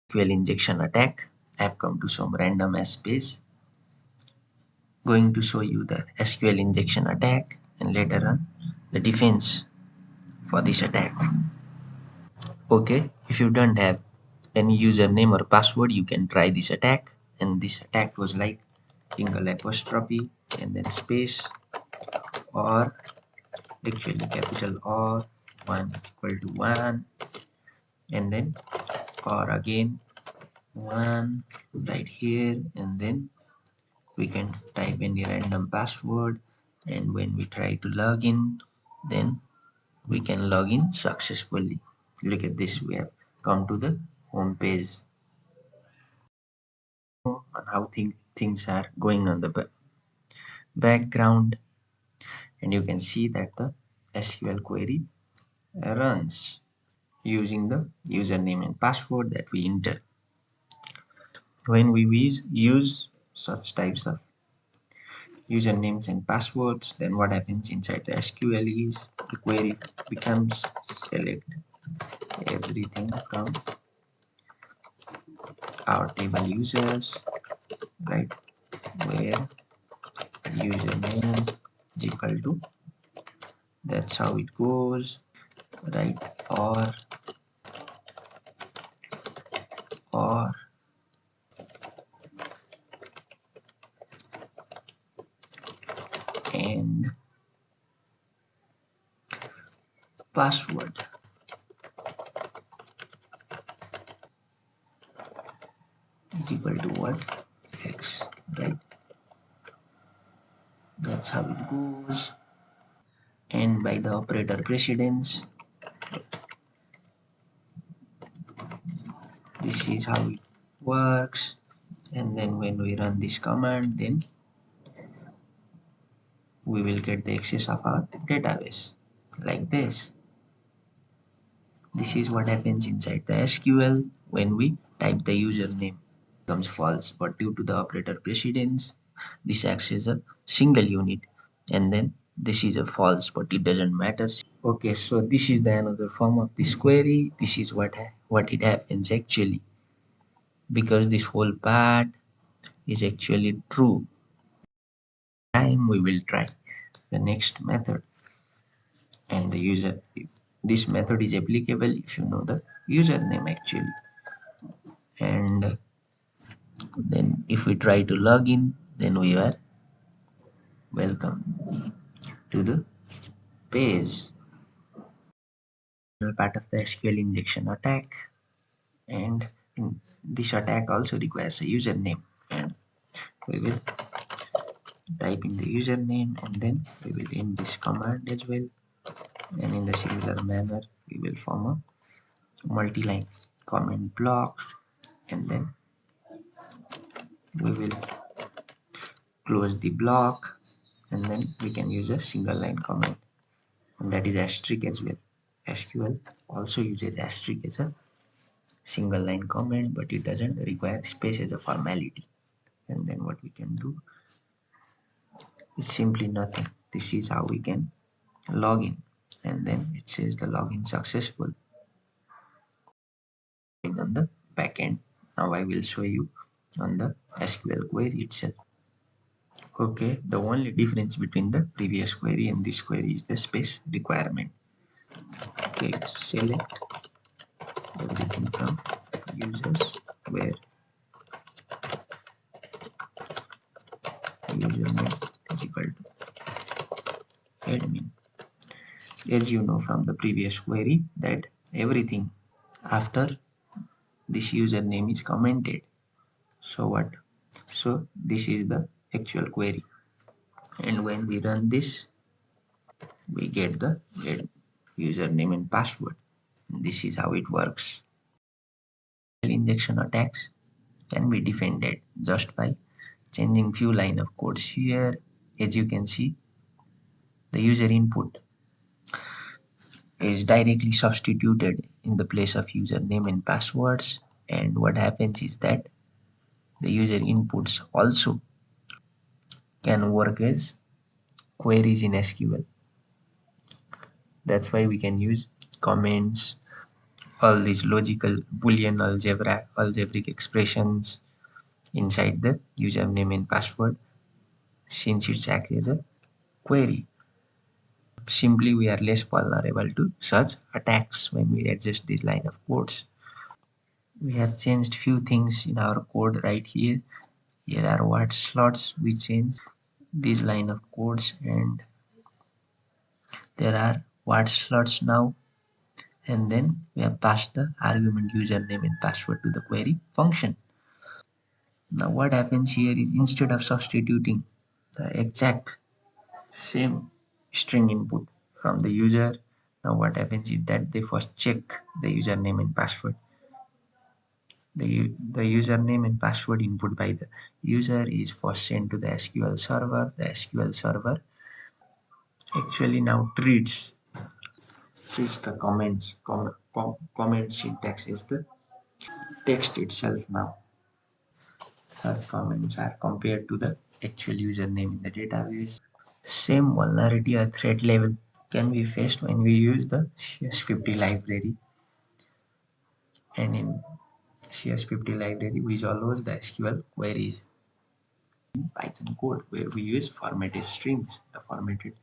SQL injection attack. I've come to some random ass space. Going to show you the SQL injection attack and later on the defense for this attack. Okay, if you don't have any username or password, you can try this attack. And this attack was like single apostrophe and then space or actually capital or 1 equal to 1 and then or again 1 right here and then we can type any random password and when we try to log in then we can log in successfully. Look at this, we have come to the home page on how things are going on the background and you can see that the SQL query runs using the username and password that we enter. When we use such types of usernames and passwords, then what happens inside the SQL is the query becomes select everything from our table users, right, where username is equal to, that's how it goes, right, or and password is equal to what, x, right, that's how it goes. And by the operator precedence, this is how it works. And then when we run this command, then we will get the access of our database like this. This is what happens inside the SQL when we type the username. It becomes false, but due to the operator precedence, this acts as a single unit, and then this is a false, but it doesn't matter. Okay, so this is the another form of this query. This is what it happens actually, because this whole part is actually true. Time we will try the next method and the user. This method is applicable if you know the username actually. And then if we try to log in, then we are welcome to the page. Part of the SQL injection attack, and this attack also requires a username, and we will type in the username and then we will end this command as well, and in the similar manner we will form a multi-line comment block and then we will close the block and then we can use a single line comment, and that is asterisk as well. SQL also uses asterisk as a single line comment, but it doesn't require space as a formality. And then what we can do is simply nothing. This is how we can log in, and then it says the login successful on the backend. Now I will show you on the SQL query itself. Okay, the only difference between the previous query and this query is the space requirement. Okay, select everything from users where username is equal to admin. As you know from the previous query that everything after this username is commented. So what? So this is the actual query, and when we run this we get the username and password. And this is how it works. Injection attacks can be defended just by changing few line of codes here. As you can see, the user input is directly substituted in the place of username and passwords, and what happens is that the user inputs also can work as queries in SQL. That's why we can use comments all these logical boolean algebraic expressions inside the username and password, since it's acts as a query. Simply, we are less vulnerable to such attacks when we adjust this line of codes. We have changed few things in our code right here. Here are word slots. We change this line of codes, and there are word slots now. And then we have passed the argument username and password to the query function. Now what happens here is, instead of substituting the exact same string input from the user, now what happens is that they first check the username and password. The username and password input by the user is first sent to the SQL server. The SQL server actually now treats the comment syntax as the text itself now. Such comments are compared to the actual username in the database. Same vulnerability or threat level can be faced when we use the CS50 library, and in CS50 library which allows the SQL queries in Python code, where we use formatted strings. The formatted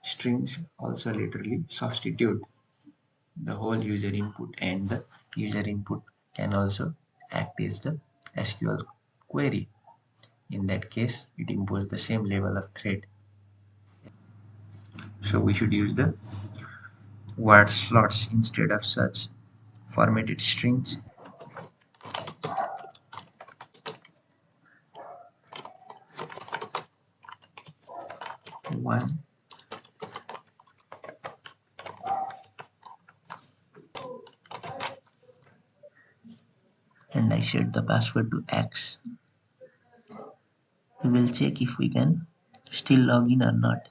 strings also literally substitute the whole user input, and the user input can also act as the SQL query. In that case, it imposes the same level of threat. So we should use the word slots instead of such formatted strings. One, and I set the password to X. We will check if we can still log in or not.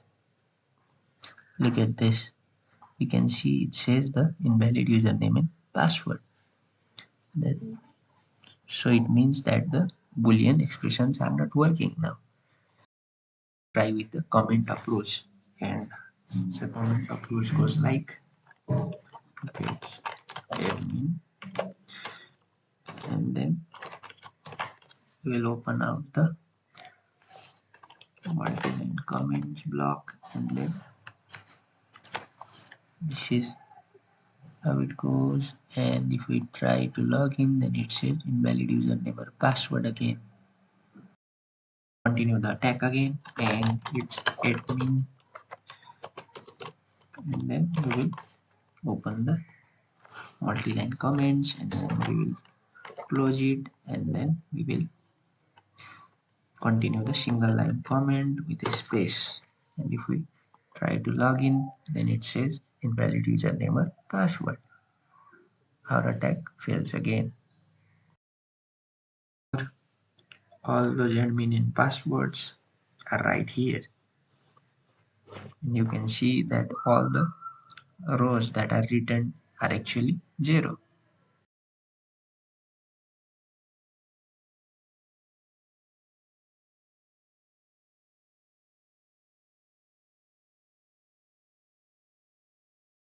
Look at this. We can see it says the invalid username and password. That, so it means that the boolean expressions are not working now. Try with the comment approach, and the comment approach goes like, okay, it's admin, and then we'll open out the multi-line comments block, and then this is how it goes. And if we try to log in, then it says invalid username or password again. Continue the attack again, and it's admin, and then we will open the multi-line comments, and then we will close it, and then we will continue the single line comment with a space. And if we try to log in, then it says invalid username or password. Our attack fails again. All those admin and passwords are right here, and you can see that all the rows that are written are actually 0.